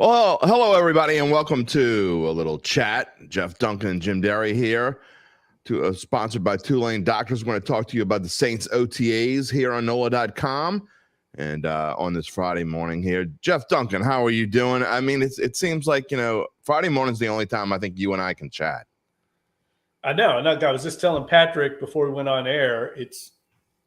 Well, hello, everybody, and welcome to a little chat. Jeff, Duncan, and Jim Derry here, sponsored by Tulane Doctors. We're going to talk to you about the Saints OTAs here on NOLA.com and on this Friday morning here. Jeff, Duncan, how are you doing? I mean, it seems like, Friday morning is the only time I think you and I can chat. I know. I was just telling Patrick before we went on air, it's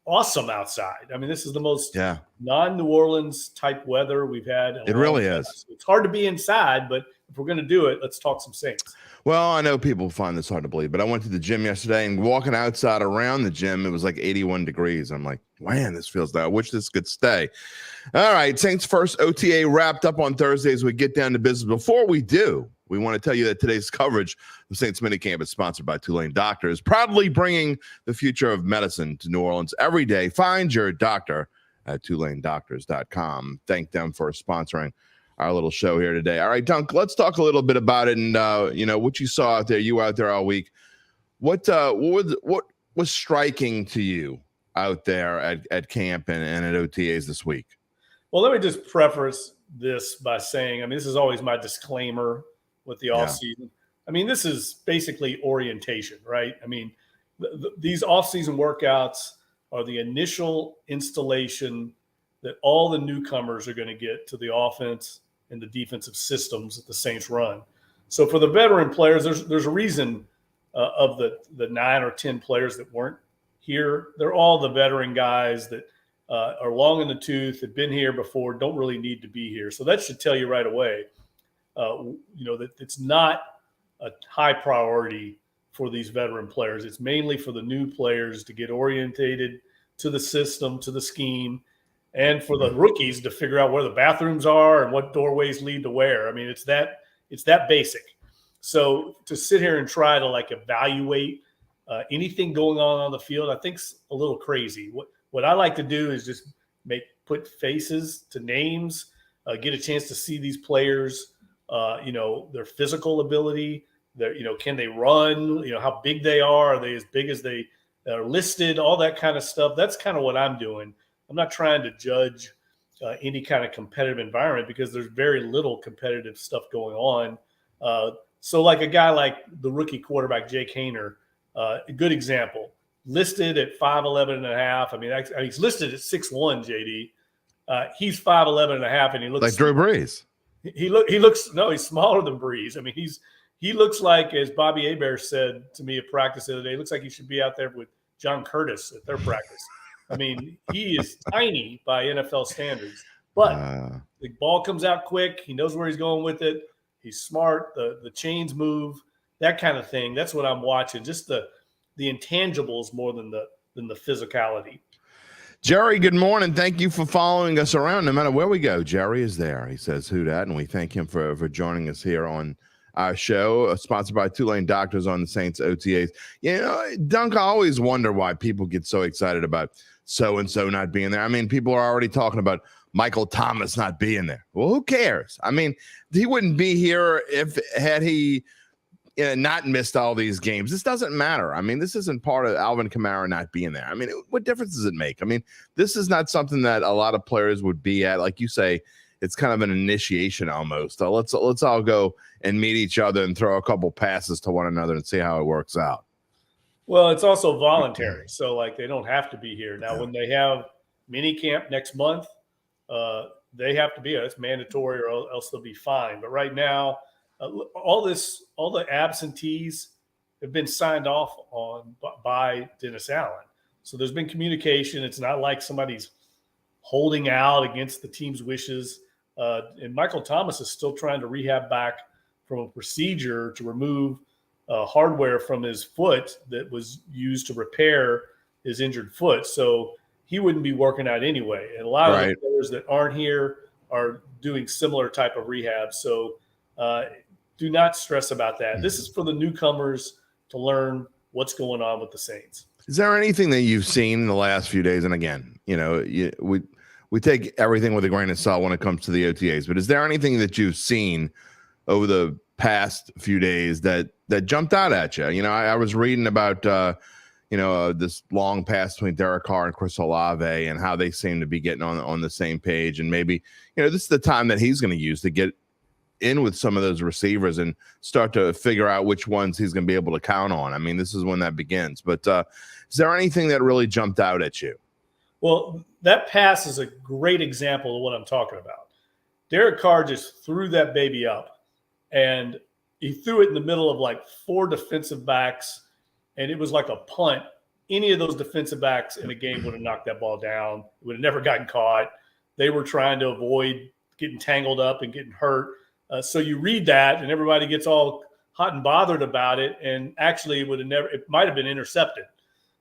awesome outside. I mean, this is the most non-New Orleans type weather we've had. It really is. It's hard to be inside, but if we're going to do it, let's talk some Saints. Well, I know people find this hard to believe, but I went to the gym yesterday and walking outside around the gym, it was like 81 degrees. I'm like, man, this feels I wish this could stay. All right, Saints first OTA wrapped up on Thursday as we get down to business. Before we do, we want to tell you that today's coverage of Saints Minicamp is sponsored by Tulane Doctors, proudly bringing the future of medicine to New Orleans every day. Find your doctor at TulaneDoctors.com. Thank them for sponsoring our little show here today. All right, Dunk, let's talk a little bit about it and, what you saw out there. You were out there all week. What was striking to you out there at camp and at OTAs this week? Well, let me just preface this by saying, I mean, this is always my disclaimer with the offseason. I mean, this is basically orientation, right? I mean, these offseason workouts are the initial installation that all the newcomers are going to get to the offense and the defensive systems that the Saints run. So for the veteran players, there's a reason of the 9 or 10 players that weren't here. They're all the veteran guys that are long in the tooth, have been here before, don't really need to be here. So that should tell you right away, that it's not a high priority for these veteran players. It's mainly for the new players to get orientated to the system, to the scheme, and for the rookies to figure out where the bathrooms are and what doorways lead to where. I mean, it's that basic. So to sit here and try to evaluate anything going on the field, I think's a little crazy. What I like to do is just put faces to names, get a chance to see these players, their physical ability, can they run, how big they are they as big as they are listed, all that kind of stuff. That's kind of what I'm doing. I'm not trying to judge any kind of competitive environment because there's very little competitive stuff going on. So like a guy like the rookie quarterback, Jake Haener, a good example, listed at 5'11 and a half. I mean, he's listed at 6'1", JD. He's 5'11 and a half, and he looks like Drew Brees. He looks he's smaller than Brees. I mean, he looks like, as Bobby Hebert said to me at practice the other day, he looks like he should be out there with John Curtis at their practice. I mean, he is tiny by NFL standards, but the ball comes out quick. He knows where he's going with it. He's smart. The chains move, that kind of thing. That's what I'm watching. Just the intangibles more than the physicality. Jerry, good morning. Thank you for following us around. No matter where we go, Jerry is there. He says, who dat? And we thank him for joining us here on our show, sponsored by Tulane Doctors on the Saints OTAs. Dunk, I always wonder why people get so excited about so-and-so not being there. I mean, people are already talking about Michael Thomas not being there. Well, who cares? I mean, he wouldn't be here had he not missed all these games. This doesn't matter. I mean, this isn't part of Alvin Kamara not being there. I mean, what difference does it make? I mean, this is not something that a lot of players would be at. Like you say, it's kind of an initiation almost. Let's all go and meet each other and throw a couple passes to one another and see how it works out. Well, it's also voluntary. So they don't have to be here. Now, when they have mini camp next month, they have to be here. It's mandatory or else they'll be fined. But right now, all the absentees have been signed off on by Dennis Allen. So there's been communication. It's not like somebody's holding out against the team's wishes. And Michael Thomas is still trying to rehab back from a procedure to remove hardware from his foot that was used to repair his injured foot. So he wouldn't be working out anyway. And a lot of the players that aren't here are doing similar type of rehab. So do not stress about that. This is for the newcomers to learn what's going on with the Saints. Is there anything that you've seen in the last few days? And again, we take everything with a grain of salt when it comes to the OTAs, but is there anything that you've seen over the past few days that jumped out at you? I was reading about, this long pass between Derek Carr and Chris Olave and how they seem to be getting on the same page. And maybe, this is the time that he's going to use to get in with some of those receivers and start to figure out which ones he's going to be able to count on. I mean, this is when that begins. But is there anything that really jumped out at you? Well, that pass is a great example of what I'm talking about. Derek Carr just threw that baby up, and he threw it in the middle of like 4 defensive backs, and it was like a punt. Any of those defensive backs in a game would have knocked that ball down. It would have never gotten caught. They were trying to avoid getting tangled up and getting hurt. So you read that, and everybody gets all hot and bothered about it, and actually it might have been intercepted.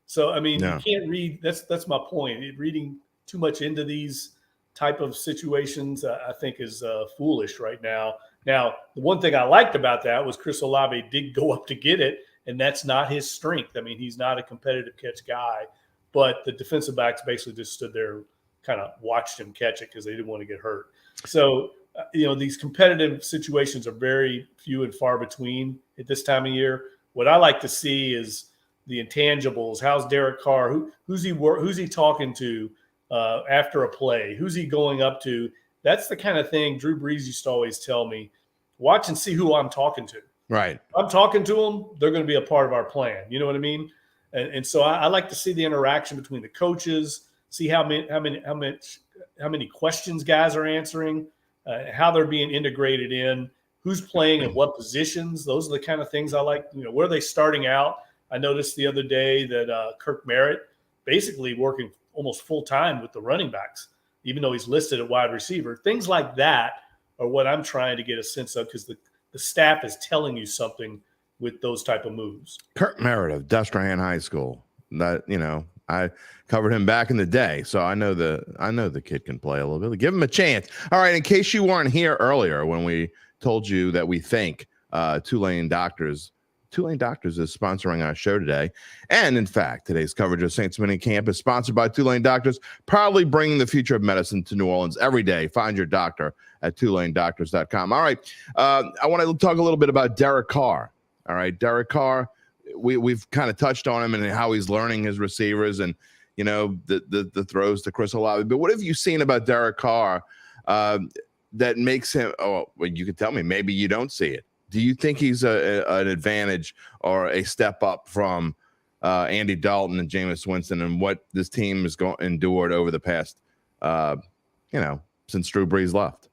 So, I mean, You can't read. That's my point. Reading too much into these type of situations, I think, is foolish right now. Now, the one thing I liked about that was Chris Olave did go up to get it, and that's not his strength. I mean, he's not a competitive catch guy, but the defensive backs basically just stood there, kind of watched him catch it because they didn't want to get hurt. So, these competitive situations are very few and far between at this time of year. What I like to see is the intangibles. How's Derek Carr? Who's he talking to after a play? Who's he going up to? That's the kind of thing Drew Brees used to always tell me, watch and see who I'm talking to. Right. If I'm talking to them, they're going to be a part of our plan. You know what I mean? And so I like to see the interaction between the coaches, see how many questions guys are answering, how they're being integrated in, who's playing at what positions. Those are the kind of things I like. Where are they starting out? I noticed the other day that Kirk Merritt basically working almost full time with the running backs, even though he's listed at wide receiver. Things like that are what I'm trying to get a sense of, because the staff is telling you something with those type of moves. Kirk Merritt of Destrehan High School. That I covered him back in the day, so I know the kid can play a little bit. Give him a chance. All right, in case you weren't here earlier when we told you that we thank Tulane Doctors. Tulane Doctors is sponsoring our show today. And in fact, today's coverage of Saints Mini Camp is sponsored by Tulane Doctors, proudly bringing the future of medicine to New Orleans every day. Find your doctor at TulaneDoctors.com. All right. I want to talk a little bit about Derek Carr. All right. Derek Carr, we've kind of touched on him and how he's learning his receivers and, the throws to Chris Olave. But what have you seen about Derek Carr that makes him, you can tell me, maybe you don't see it. Do you think he's an advantage or a step up from Andy Dalton and Jameis Winston and what this team has endured over the past, since Drew Brees left?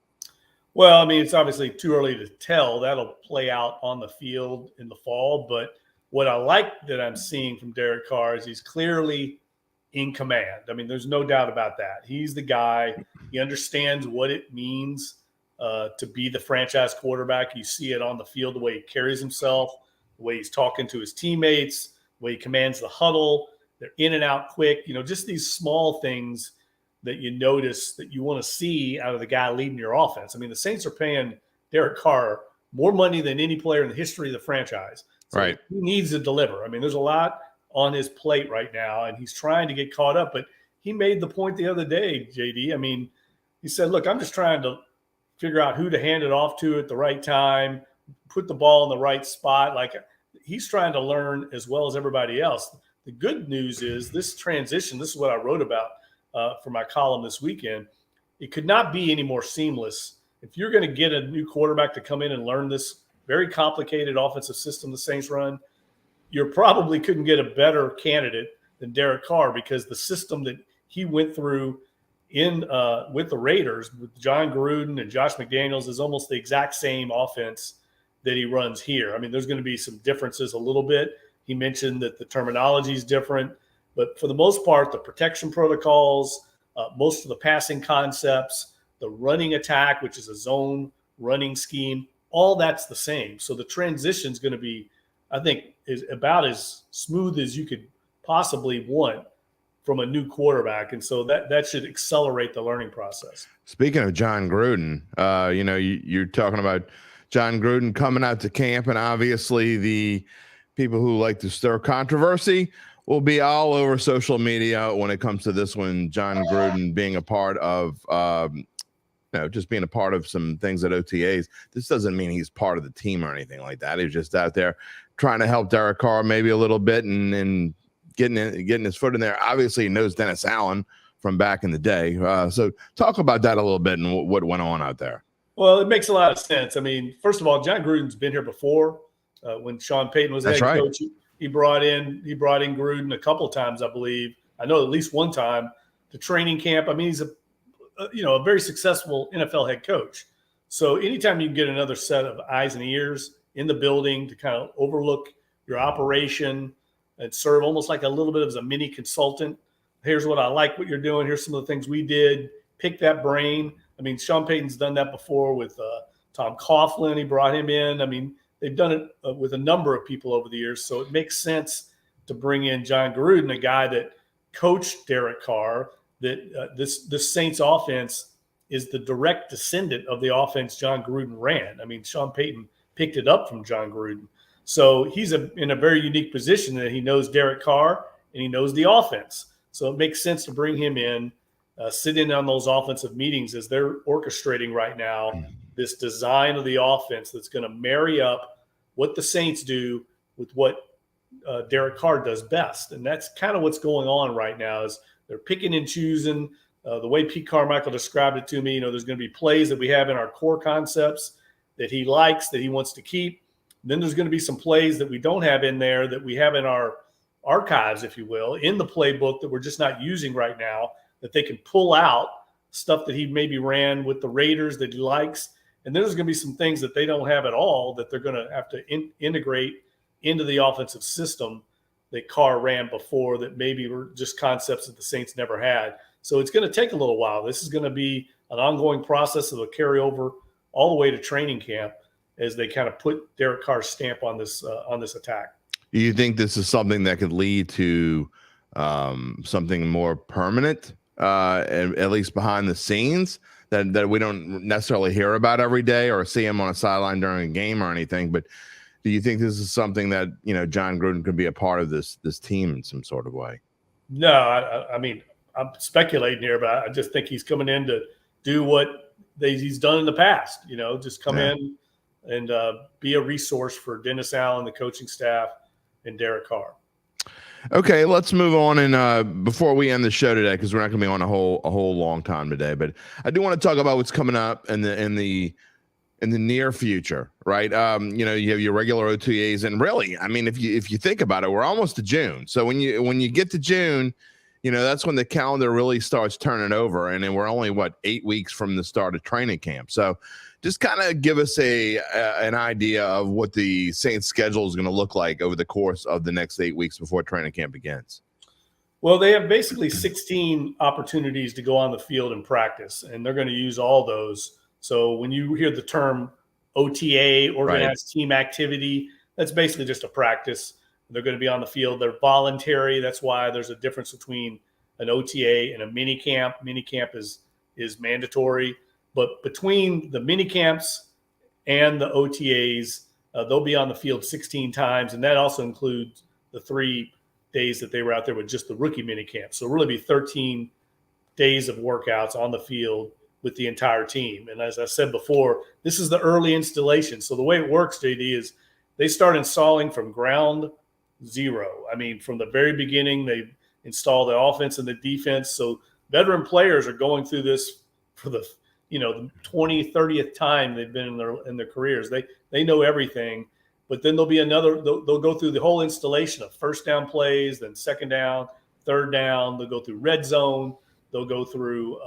Well, I mean, it's obviously too early to tell. That'll play out on the field in the fall. But what I like that I'm seeing from Derek Carr is he's clearly in command. I mean, there's no doubt about that. He's the guy. He understands what it means to be the franchise quarterback. You see it on the field, the way he carries himself, the way he's talking to his teammates, the way he commands the huddle. They're in and out quick. Just these small things that you notice that you want to see out of the guy leading your offense. I mean, the Saints are paying Derek Carr more money than any player in the history of the franchise. So right. He needs to deliver. I mean, there's a lot on his plate right now, and he's trying to get caught up. But he made the point the other day, JD. I mean, he said, look, I'm just trying to figure out who to hand it off to at the right time, put the ball in the right spot. Like, he's trying to learn as well as everybody else. The good news is this transition, this is what I wrote about for my column this weekend. It could not be any more seamless. If you're going to get a new quarterback to come in and learn this very complicated offensive system the Saints run, you probably couldn't get a better candidate than Derek Carr, because the system that he went through with the Raiders, with John Gruden and Josh McDaniels, is almost the exact same offense that he runs here. I mean, there's going to be some differences a little bit. He mentioned that the terminology is different, but for the most part, the protection protocols, most of the passing concepts, the running attack, which is a zone running scheme, all that's the same. So the transition is going to be, I think, is about as smooth as you could possibly want from a new quarterback. And so that should accelerate the learning process. Speaking of John Gruden, you're talking about John Gruden coming out to camp, and obviously the people who like to stir controversy will be all over social media when it comes to this one. John Gruden being a part of, just being a part of some things at OTAs. This doesn't mean he's part of the team or anything like that. He's just out there trying to help Derek Carr maybe a little bit and getting his foot in there. Obviously, he knows Dennis Allen from back in the day. So talk about that a little bit and what went on out there. Well, it makes a lot of sense. I mean, first of all, John Gruden's been here before. When Sean Payton was the head coach, he brought in Gruden a couple of times, I believe. I know at least one time to training camp. I mean, he's a very successful NFL head coach. So anytime you can get another set of eyes and ears in the building to kind of overlook your operation and serve almost like a little bit as a mini consultant. Here's what I like what you're doing. Here's some of the things we did. Pick that brain. I mean, Sean Payton's done that before with Tom Coughlin. He brought him in. I mean, they've done it with a number of people over the years. So it makes sense to bring in John Gruden, a guy that coached Derek Carr, that this Saints offense is the direct descendant of the offense John Gruden ran. I mean, Sean Payton picked it up from John Gruden. So he's in a very unique position that he knows Derek Carr and he knows the offense. So it makes sense to bring him in, sit in on those offensive meetings as they're orchestrating right now this design of the offense that's going to marry up what the Saints do with what Derek Carr does best. And that's kind of what's going on right now is they're picking and choosing. The way Pete Carmichael described it to me, there's going to be plays that we have in our core concepts that he likes, that he wants to keep. Then there's going to be some plays that we don't have in there that we have in our archives, if you will, in the playbook that we're just not using right now, that they can pull out stuff that he maybe ran with the Raiders that he likes. And then there's going to be some things that they don't have at all that they're going to have to integrate into the offensive system that Carr ran before that maybe were just concepts that the Saints never had. So it's going to take a little while. This is going to be an ongoing process that will carry over all the way to training camp as they kind of put Derek Carr's stamp on this attack. Do you think this is something that could lead to something more permanent, at least behind the scenes, that we don't necessarily hear about every day or see him on a sideline during a game or anything? But do you think this is something that John Gruden could be a part of this team in some sort of way? No, I mean, I'm speculating here, but I just think he's coming in to do what he's done in the past. Just come in and be a resource for Dennis Allen, the coaching staff, and Derek Carr. Okay, let's move on. And before we end the show today, because we're not going to be on a whole long time today, but I do want to talk about what's coming up in the near future, right? You have your regular OTAs, and really, I mean, if you think about it, we're almost to June. So when you get to June, that's when the calendar really starts turning over, and then we're only 8 weeks from the start of training camp. So just kind of give us an idea of what the Saints schedule is going to look like over the course of the next 8 weeks before training camp begins. Well, they have basically 16 opportunities to go on the field and practice, and they're going to use all those. So when you hear the term OTA, organized team activity, that's basically just a practice. They're going to be on the field. They're voluntary. That's why there's a difference between an OTA and a mini camp. Mini camp is mandatory. But between the mini camps and the OTAs, they'll be on the field 16 times. And that also includes the 3 days that they were out there with just the rookie mini camp. So it'll really be 13 days of workouts on the field with the entire team. And as I said before, this is the early installation. So the way it works, JD, is they start installing from ground zero. I mean, from the very beginning, they install the offense and the defense. So veteran players are going through this for the 20th, 30th time they've been in their careers. They know everything. But then there'll be they'll go through the whole installation of first down plays, then second down, third down. They'll go through red zone. They'll go through,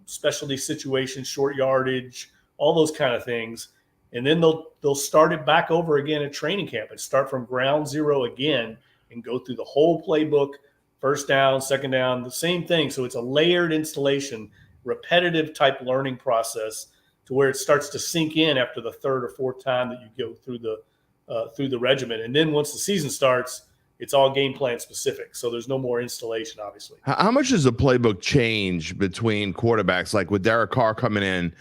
specialty situations, short yardage, all those kind of things. And then they'll start it back over again at training camp and start from ground zero again and go through the whole playbook, first down, second down, the same thing. So it's a layered installation, repetitive type learning process to where it starts to sink in after the third or fourth time that you go through the regimen. And then once the season starts, it's all game plan specific. So there's no more installation, obviously. How much does the playbook change between quarterbacks? Like with Derek Carr coming in,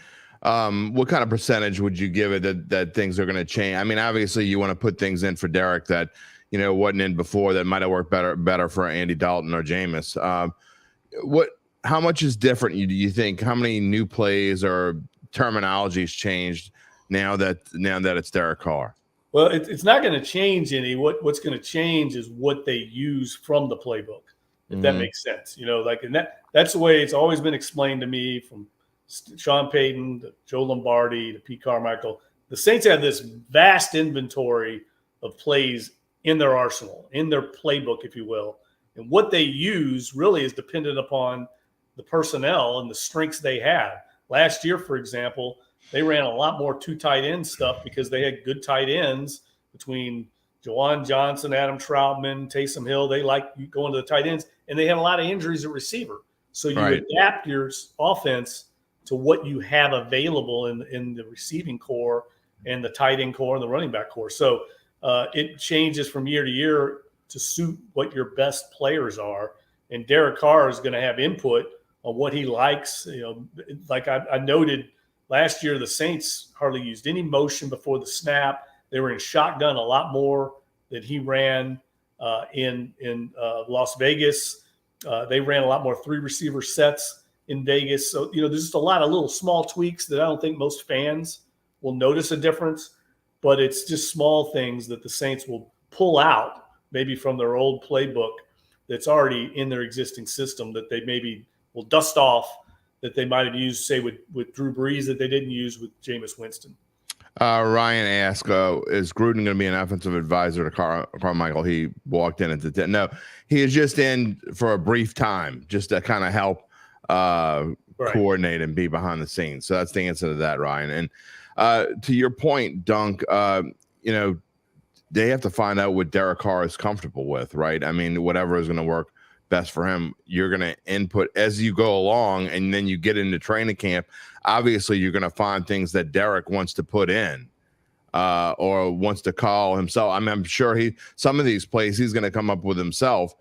what kind of percentage would you give it that things are going to change? I mean, obviously you want to put things in for Derek that, wasn't in before that might've worked better for Andy Dalton or Jameis. How much is different? Do you think? How many new plays or terminologies changed now that it's Derek Carr? Well, it's not going to change any. What's going to change is what they use from the playbook, if that makes sense. And that's the way it's always been explained to me from Sean Payton, to Joe Lombardi, to Pete Carmichael. The Saints have this vast inventory of plays in their arsenal, in their playbook, if you will. And what they use really is dependent upon the personnel and the strengths they have. Last year, for example, they ran a lot more two tight end stuff because they had good tight ends between Jawan Johnson, Adam Troutman, Taysom Hill. They like going to the tight ends, and they had a lot of injuries at receiver. So you adapt your offense to what you have available in the receiving core and the tight end core and the running back core. So it changes from year to year to suit what your best players are. And Derek Carr is going to have input on what he likes. Like I noted last year, the Saints hardly used any motion before the snap. They were in shotgun a lot more than he ran in Las Vegas. They ran a lot more three receiver sets in Vegas. So, there's just a lot of little small tweaks that I don't think most fans will notice a difference, but it's just small things that the Saints will pull out maybe from their old playbook that's already in their existing system that they maybe will dust off that they might have used, say, with Drew Brees that they didn't use with Jameis Winston. Ryan asked, is Gruden going to be an offensive advisor to Carmichael? He walked in at the 10. No, he is just in for a brief time just to kind of help coordinate and be behind the scenes. So that's the answer to that, Ryan. And to your point, Dunk, they have to find out what Derek Carr is comfortable with, right? I mean, whatever is going to work best for him, you're going to input as you go along, and then you get into training camp. Obviously, you're going to find things that Derek wants to put in or wants to call himself. I mean, I'm sure some of these plays he's going to come up with himself,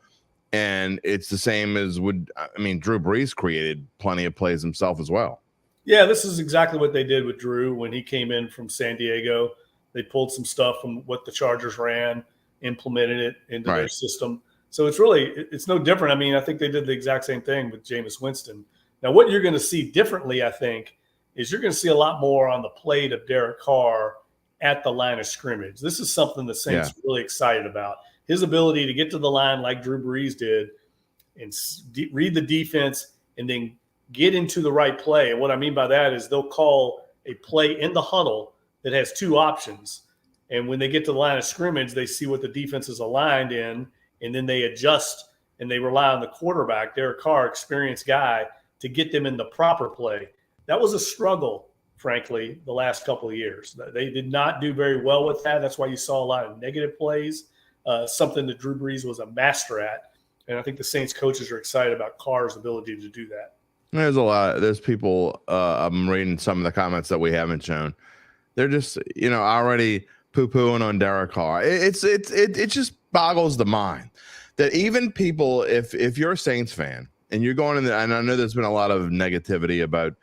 and it's the same as Drew Brees created plenty of plays himself as well. Yeah, this is exactly what they did with Drew when he came in from San Diego. They pulled some stuff from what the Chargers ran, implemented it into their system. So it's no different. I mean, I think they did the exact same thing with Jameis Winston. Now, what you're going to see differently, I think, is you're going to see a lot more on the plate of Derek Carr at the line of scrimmage. This is something the Saints are really excited about. His ability to get to the line like Drew Brees did and read the defense and then get into the right play. And what I mean by that is they'll call a play in the huddle that has two options. And when they get to the line of scrimmage, they see what the defense is aligned in, and then they adjust and they rely on the quarterback, Derek Carr, experienced guy, to get them in the proper play. That was a struggle, frankly, the last couple of years. They did not do very well with that. That's why you saw a lot of negative plays, something that Drew Brees was a master at. And I think the Saints coaches are excited about Carr's ability to do that. There's people, I'm reading some of the comments that we haven't shown. They're just, already poo-pooing on Derek Carr. It just boggles the mind that even people, if you're a Saints fan and you're going in there, and I know there's been a lot of negativity about,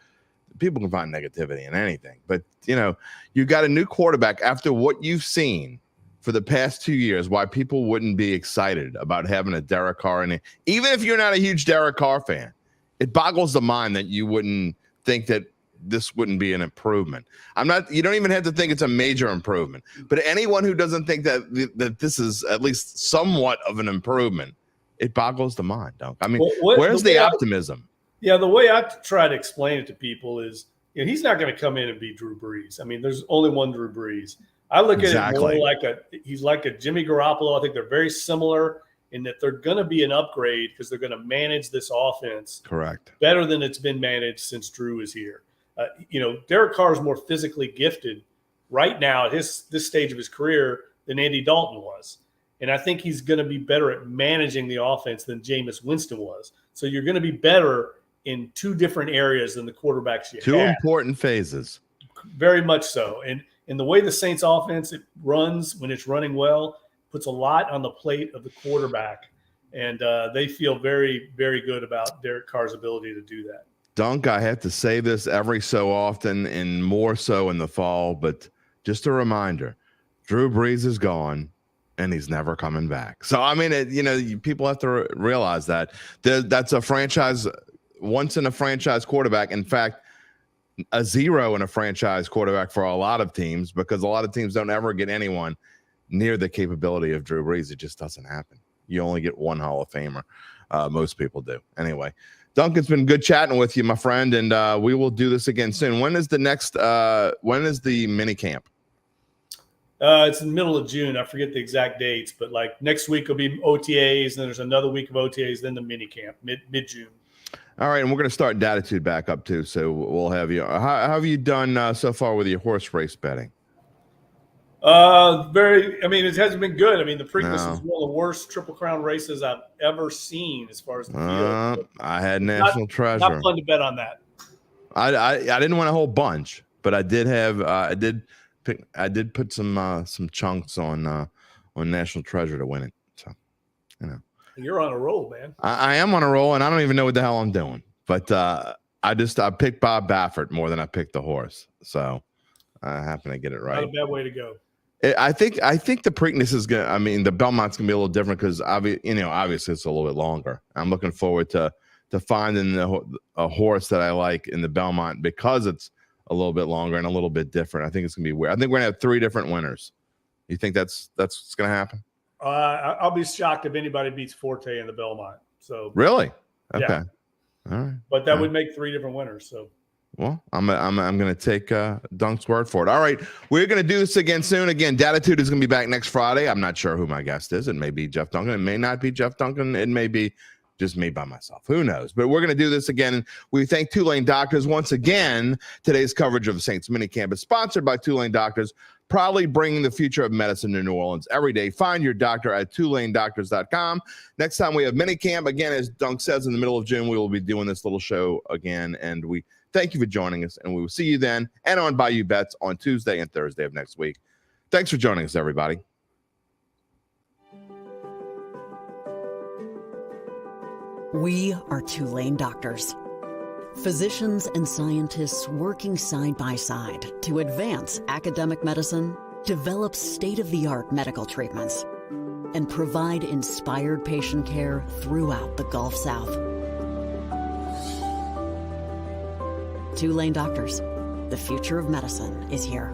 people can find negativity in anything, but you got a new quarterback after what you've seen for the past 2 years, why people wouldn't be excited about having a Derek Carr in it. Even if you're not a huge Derek Carr fan, it boggles the mind that you wouldn't think that this wouldn't be an improvement. You don't even have to think it's a major improvement, but anyone who doesn't think that this is at least somewhat of an improvement, it boggles the mind. I mean, where's the optimism? The way I try to explain it to people is, he's not going to come in and be Drew Brees. I mean, there's only one Drew Brees. I look at it more like he's like a Jimmy Garoppolo. I think they're very similar in that they're going to be an upgrade because they're going to manage this offense better than it's been managed since Drew is here. Derek Carr is more physically gifted right now at this stage of his career than Andy Dalton was. And I think he's going to be better at managing the offense than Jameis Winston was. So you're going to be better in two different areas than the quarterbacks you had. Two important phases. Very much so. And the way the Saints offense it runs, when it's running well, puts a lot on the plate of the quarterback. And they feel very, very good about Derek Carr's ability to do that. Dunk, I have to say this every so often and more so in the fall, but just a reminder, Drew Brees is gone and he's never coming back. So, I mean, people have to realize that. That's a franchise, once in a franchise quarterback. In fact, a zero in a franchise quarterback for a lot of teams, because a lot of teams don't ever get anyone near the capability of Drew Brees. It just doesn't happen. You only get one Hall of Famer. Most people do. Anyway, Duncan, it's been good chatting with you, my friend, and we will do this again soon. When is the next? When is the mini camp? It's in the middle of June. I forget the exact dates, but like next week will be OTAs, and then there's another week of OTAs, then the mini camp mid-June. All right, and we're going to start Datitude back up too. So we'll have you. How have you done so far with your horse race betting? It hasn't been good. I mean, the Preakness is one of the worst Triple Crown races I've ever seen as far as the field. I had National Treasure. Not fun to bet on that. I didn't win a whole bunch, but I did have I did put some chunks on National Treasure to win it. So, you're on a roll, man. I am on a roll, and I don't even know what the hell I'm doing. But I picked Bob Baffert more than I picked the horse, so I happen to get it right. Not a bad way to go. I think the Preakness is gonna. I mean, the Belmont's gonna be a little different because obviously it's a little bit longer. I'm looking forward to finding a horse that I like in the Belmont because it's a little bit longer and a little bit different. I think it's gonna be weird. I think we're gonna have 3 different winners. You think that's what's gonna happen? I'll be shocked if anybody beats Forte in the Belmont. So really, okay, yeah. All right. But that would make 3 different winners. So. Well, I'm going to take Dunk's word for it. All right, we're going to do this again soon. Again, Datitude is going to be back next Friday. I'm not sure who my guest is. It may be Jeff Duncan. It may not be Jeff Duncan. It may be just me by myself. Who knows? But we're going to do this again. We thank Tulane Doctors once again. Today's coverage of the Saints minicamp is sponsored by Tulane Doctors, proudly bringing the future of medicine to New Orleans every day. Find your doctor at TulaneDoctors.com. Next time we have minicamp, again, as Dunk says, in the middle of June, we will be doing this little show again, and we thank you for joining us, and we will see you then and on Bayou Bets on Tuesday and Thursday of next week. Thanks for joining us, everybody. We are Tulane Doctors, physicians and scientists working side by side to advance academic medicine, develop state-of-the-art medical treatments, and provide inspired patient care throughout the Gulf South. Tulane Doctors, the future of medicine is here.